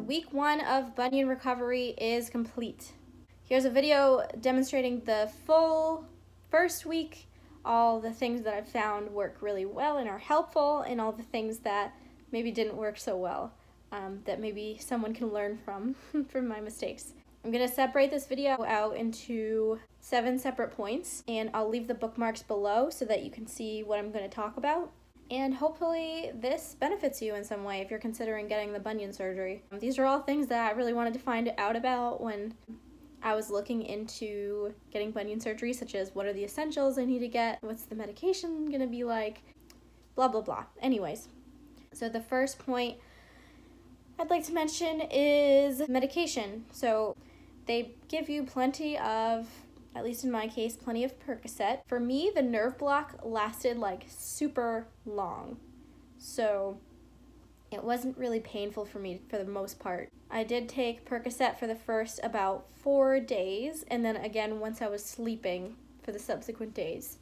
Week 1 of bunion recovery is complete. Here's a video demonstrating the full first week, all the things that I've found work really well and are helpful, and all the things that maybe didn't work so well, that maybe someone can learn from my mistakes. I'm going to separate this video out into 7 separate points, and I'll leave the bookmarks below so that you can see what I'm going to talk about. And hopefully this benefits you in some way if you're considering getting the bunion surgery. These are all things that I really wanted to find out about when I was looking into getting bunion surgery, such as what are the essentials I need to get, what's the medication gonna be like, blah blah blah. Anyways, so the first point I'd like to mention is medication. So they give you plenty of, at least in my case, plenty of Percocet. For me, the nerve block lasted like super long, so it wasn't really painful for me for the most part. I did take Percocet for the first about 4 days, and then again once I was sleeping for the subsequent days,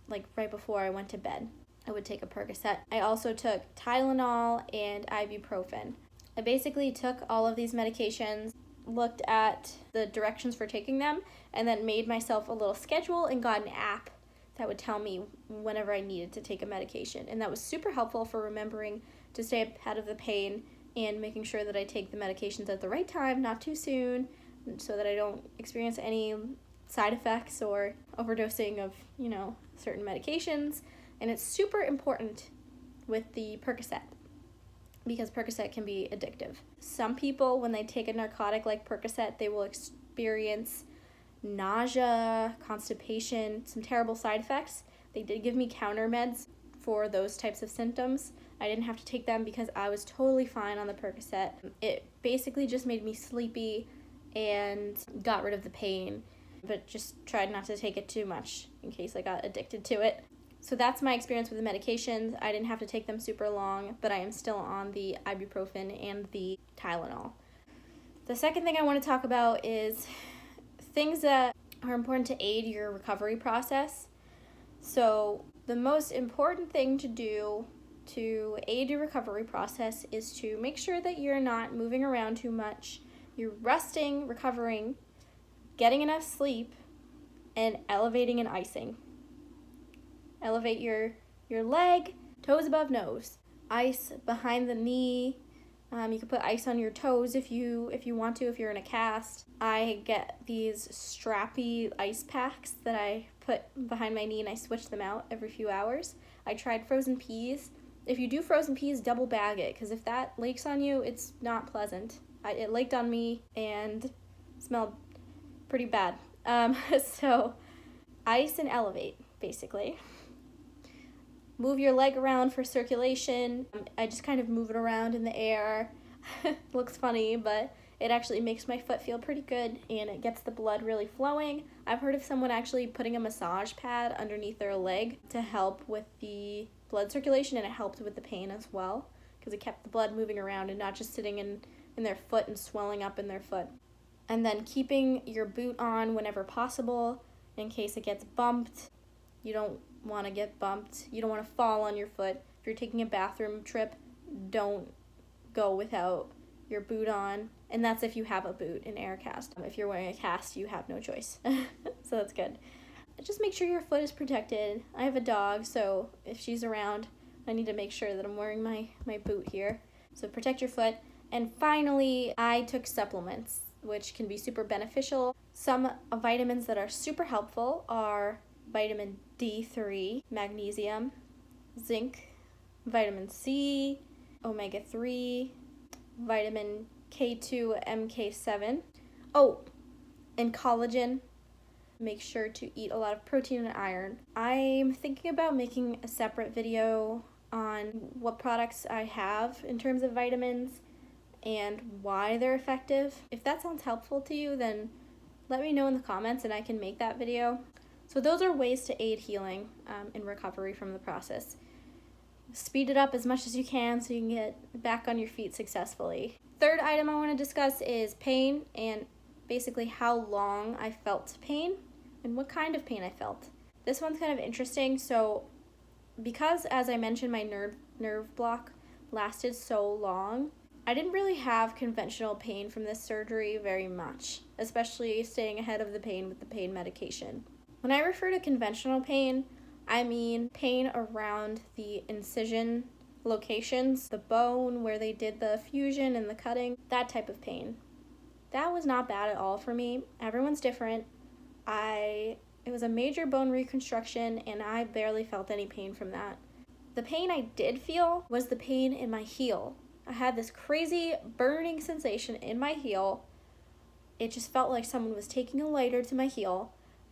like right before I went to bed, I would take a Percocet. I also took Tylenol and ibuprofen. I basically took all of these medications, looked at the directions for taking them, and then made myself a little schedule and got an app that would tell me whenever I needed to take a medication. And that was super helpful for remembering to stay ahead of the pain and making sure that I take the medications at the right time, not too soon, so that I don't experience any side effects or overdosing of, certain medications. And it's super important with the Percocet, because Percocet can be addictive. Some people, when they take a narcotic like Percocet, they will experience nausea, constipation, some terrible side effects. They did give me counter meds for those types of symptoms. I didn't have to take them because I was totally fine on the Percocet. It basically just made me sleepy and got rid of the pain, but just tried not to take it too much in case I got addicted to it. So that's my experience with the medications. I didn't have to take them super long, but I am still on the ibuprofen and the Tylenol. The second thing I want to talk about is things that are important to aid your recovery process. So the most important thing to do to aid your recovery process is to make sure that you're not moving around too much, you're resting, recovering, getting enough sleep, and elevating and icing. Elevate your leg, toes above nose. Ice behind the knee. You can put ice on your toes if you want to, if you're in a cast. I get these strappy ice packs that I put behind my knee and I switch them out every few hours. I tried frozen peas. If you do frozen peas, double bag it, because if that leaks on you, it's not pleasant. It leaked on me and smelled pretty bad. So ice and elevate, basically. Move your leg around for circulation. I just kind of move it around in the air. Looks funny, but it actually makes my foot feel pretty good, and it gets the blood really flowing. I've heard of someone actually putting a massage pad underneath their leg to help with the blood circulation, and it helped with the pain as well, because it kept the blood moving around and not just sitting in their foot and swelling up in their foot. And then keeping your boot on whenever possible in case it gets bumped. You don't want to get bumped. You don't want to fall on your foot. If you're taking a bathroom trip, don't go without your boot on. And that's if you have a boot, an air cast. If you're wearing a cast, you have no choice. So that's good. Just make sure your foot is protected. I have a dog, so if she's around, I need to make sure that I'm wearing my boot here. So protect your foot. And finally, I took supplements, which can be super beneficial. Some vitamins that are super helpful are vitamin D3, magnesium, zinc, vitamin C, omega-3, vitamin K2, MK7. Oh, and collagen. Make sure to eat a lot of protein and iron. I'm thinking about making a separate video on what products I have in terms of vitamins and why they're effective. If that sounds helpful to you, then let me know in the comments and I can make that video. So those are ways to aid healing and recovery from the process. Speed it up as much as you can so you can get back on your feet successfully. Third item I want to discuss is pain, and basically how long I felt pain and what kind of pain I felt. This one's kind of interesting. So because, as I mentioned, my nerve block lasted so long, I didn't really have conventional pain from this surgery very much, especially staying ahead of the pain with the pain medication. When I refer to conventional pain, I mean pain around the incision locations, the bone where they did the fusion and the cutting, that type of pain. That was not bad at all for me. Everyone's different. It was a major bone reconstruction, and I barely felt any pain from that. The pain I did feel was the pain in my heel. I had this crazy burning sensation in my heel. It just felt like someone was taking a lighter to my heel,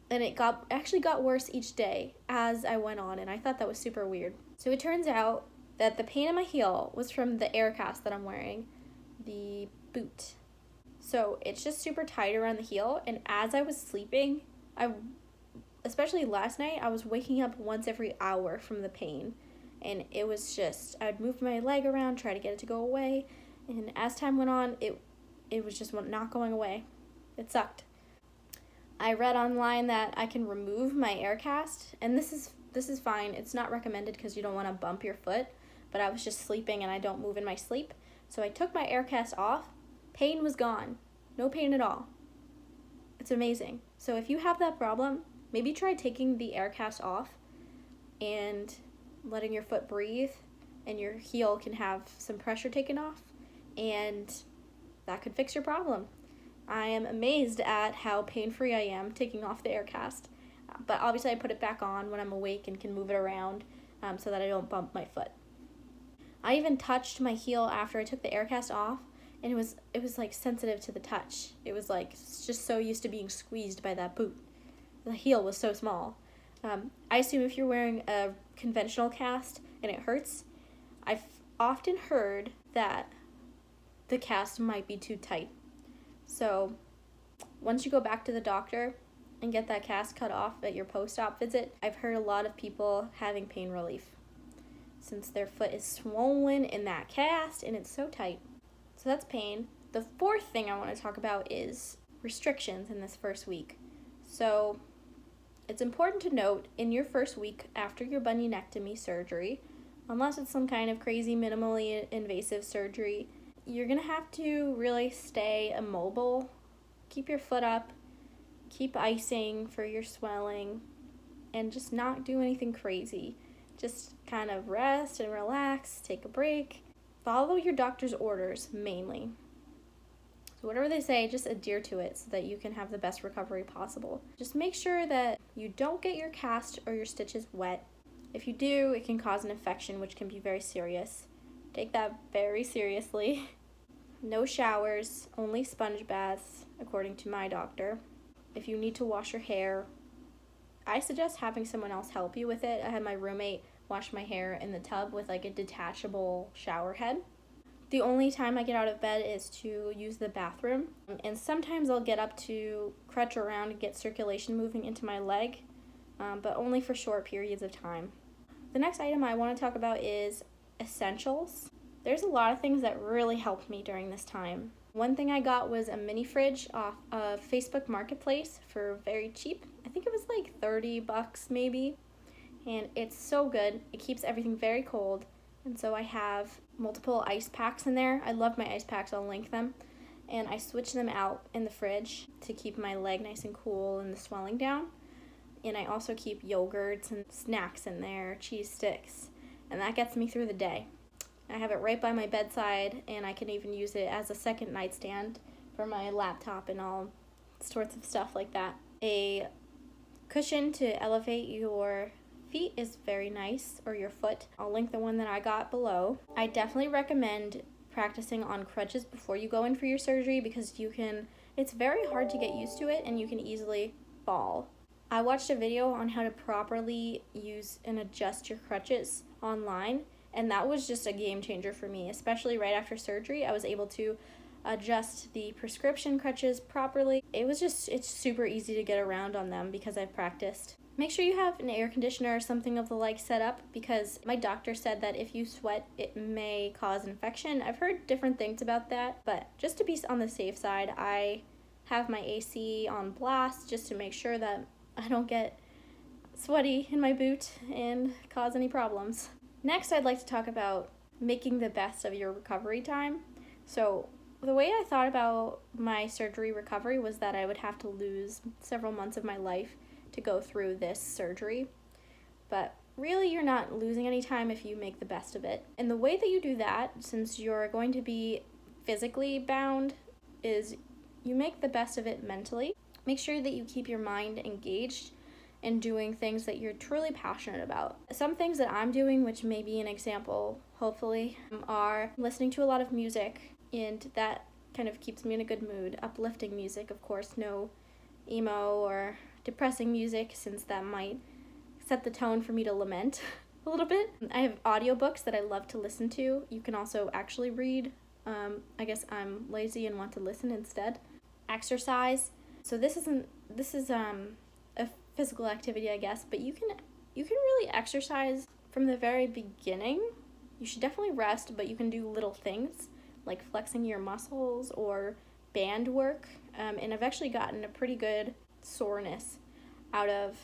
and it actually got worse each day as I went on, and I thought that was super weird. So it turns out that the pain in my heel was from the air cast that I'm wearing, the boot. So it's just super tight around the heel, and as I was sleeping, especially last night, I was waking up once every hour from the pain. And it was just, I'd move my leg around, try to get it to go away. And as time went on, it was just not going away. It sucked. I read online that I can remove my air cast, and this is fine. It's not recommended because you don't want to bump your foot, but I was just sleeping and I don't move in my sleep. So I took my air cast off. Pain was gone. No pain at all. It's amazing. So if you have that problem, maybe try taking the air cast off and letting your foot breathe, and your heel can have some pressure taken off, and that could fix your problem. I am amazed at how pain-free I am taking off the air cast, but obviously I put it back on when I'm awake and can move it around so that I don't bump my foot. I even touched my heel after I took the air cast off, and it was like sensitive to the touch. It was like just so used to being squeezed by that boot. The heel was so small. I assume if you're wearing a conventional cast and it hurts, I've often heard that the cast might be too tight. So once you go back to the doctor and get that cast cut off at your post-op visit, I've heard a lot of people having pain relief since their foot is swollen in that cast and it's so tight. So that's pain. The fourth thing I want to talk about is restrictions in this first week. So it's important to note in your first week after your bunionectomy surgery, unless it's some kind of crazy minimally invasive surgery, you're going to have to really stay immobile, keep your foot up, keep icing for your swelling, and just not do anything crazy. Just kind of rest and relax, take a break. Follow your doctor's orders mainly. So whatever they say, just adhere to it so that you can have the best recovery possible. Just make sure that you don't get your cast or your stitches wet. If you do, it can cause an infection, which can be very serious. Take that very seriously. No showers, only sponge baths, according to my doctor. If you need to wash your hair, I suggest having someone else help you with it. I had my roommate wash my hair in the tub with like a detachable shower head. The only time I get out of bed is to use the bathroom, and sometimes I'll get up to crutch around and get circulation moving into my leg, but only for short periods of time. The next item I want to talk about is essentials. There's a lot of things that really helped me during this time. One thing I got was a mini fridge off of Facebook Marketplace for very cheap. I think it was like $30 maybe, and it's so good. It keeps everything very cold. And so I have multiple ice packs in there. I love my ice packs, I'll link them. And I switch them out in the fridge to keep my leg nice and cool and the swelling down. And I also keep yogurts and snacks in there, cheese sticks. And that gets me through the day. I have it right by my bedside, and I can even use it as a second nightstand for my laptop and all sorts of stuff like that. A cushion to elevate your feet is very nice, or your foot. I'll link the one that I got below. I definitely recommend practicing on crutches before you go in for your surgery because it's very hard to get used to it and you can easily fall. I watched a video on how to properly use and adjust your crutches online, and that was just a game changer for me, especially right after surgery. I was able to adjust the prescription crutches properly. It's super easy to get around on them because I've practiced. Make sure you have an air conditioner or something of the like set up because my doctor said that if you sweat, it may cause infection. I've heard different things about that, but just to be on the safe side, I have my AC on blast just to make sure that I don't get sweaty in my boot and cause any problems. Next, I'd like to talk about making the best of your recovery time. So the way I thought about my surgery recovery was that I would have to lose several months of my life to go through this surgery. But really, you're not losing any time if you make the best of it. And the way that you do that, since you're going to be physically bound, is you make the best of it mentally. Make sure that you keep your mind engaged in doing things that you're truly passionate about. Some things that I'm doing, which may be an example, hopefully, are listening to a lot of music, and that kind of keeps me in a good mood. Uplifting music, of course, no emo or depressing music, since that might set the tone for me to lament a little bit. I have audiobooks that I love to listen to. You can also actually read. I guess I'm lazy and want to listen instead. Exercise. So this is a physical activity, I guess, but you can really exercise from the very beginning. You should definitely rest, but you can do little things like flexing your muscles or band work. And I've actually gotten a pretty good soreness out of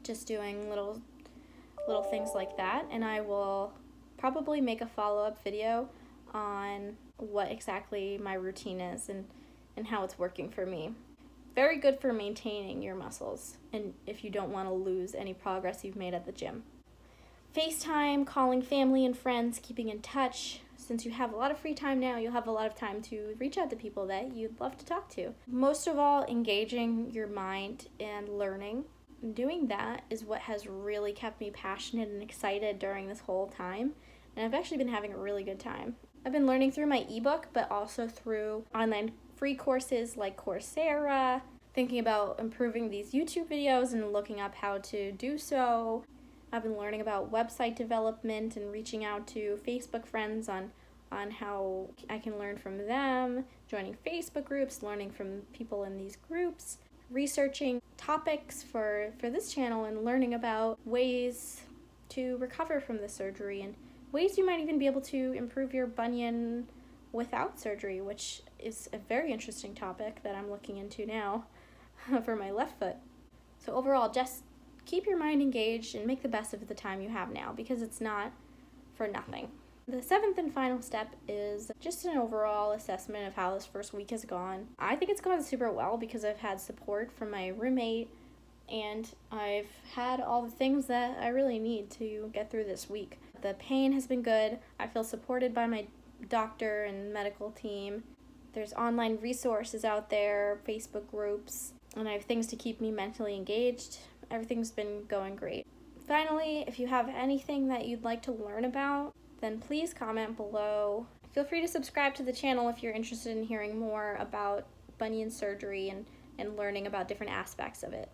just doing little things like that. And I will probably make a follow-up video on what exactly my routine is and how it's working for me. Very good for maintaining your muscles, and if you don't want to lose any progress you've made at the gym. FaceTime, calling family and friends, keeping in touch. Since you have a lot of free time now, you'll have a lot of time to reach out to people that you'd love to talk to. Most of all, engaging your mind and learning. Doing that is what has really kept me passionate and excited during this whole time, and I've actually been having a really good time. I've been learning through my ebook, but also through online free courses like Coursera, thinking about improving these YouTube videos and looking up how to do so. I've been learning about website development and reaching out to Facebook friends on how I can learn from them, joining Facebook groups, learning from people in these groups, researching topics for this channel and learning about ways to recover from the surgery and ways you might even be able to improve your bunion without surgery, which is a very interesting topic that I'm looking into now for my left foot. So overall, just keep your mind engaged and make the best of the time you have now, because it's not for nothing. The seventh and final step is just an overall assessment of how this first week has gone. I think it's gone super well because I've had support from my roommate and I've had all the things that I really need to get through this week. The pain has been good. I feel supported by my doctor and medical team. There's online resources out there, Facebook groups, and I have things to keep me mentally engaged. Everything's been going great. Finally, if you have anything that you'd like to learn about, then please comment below. Feel free to subscribe to the channel if you're interested in hearing more about bunion surgery and learning about different aspects of it.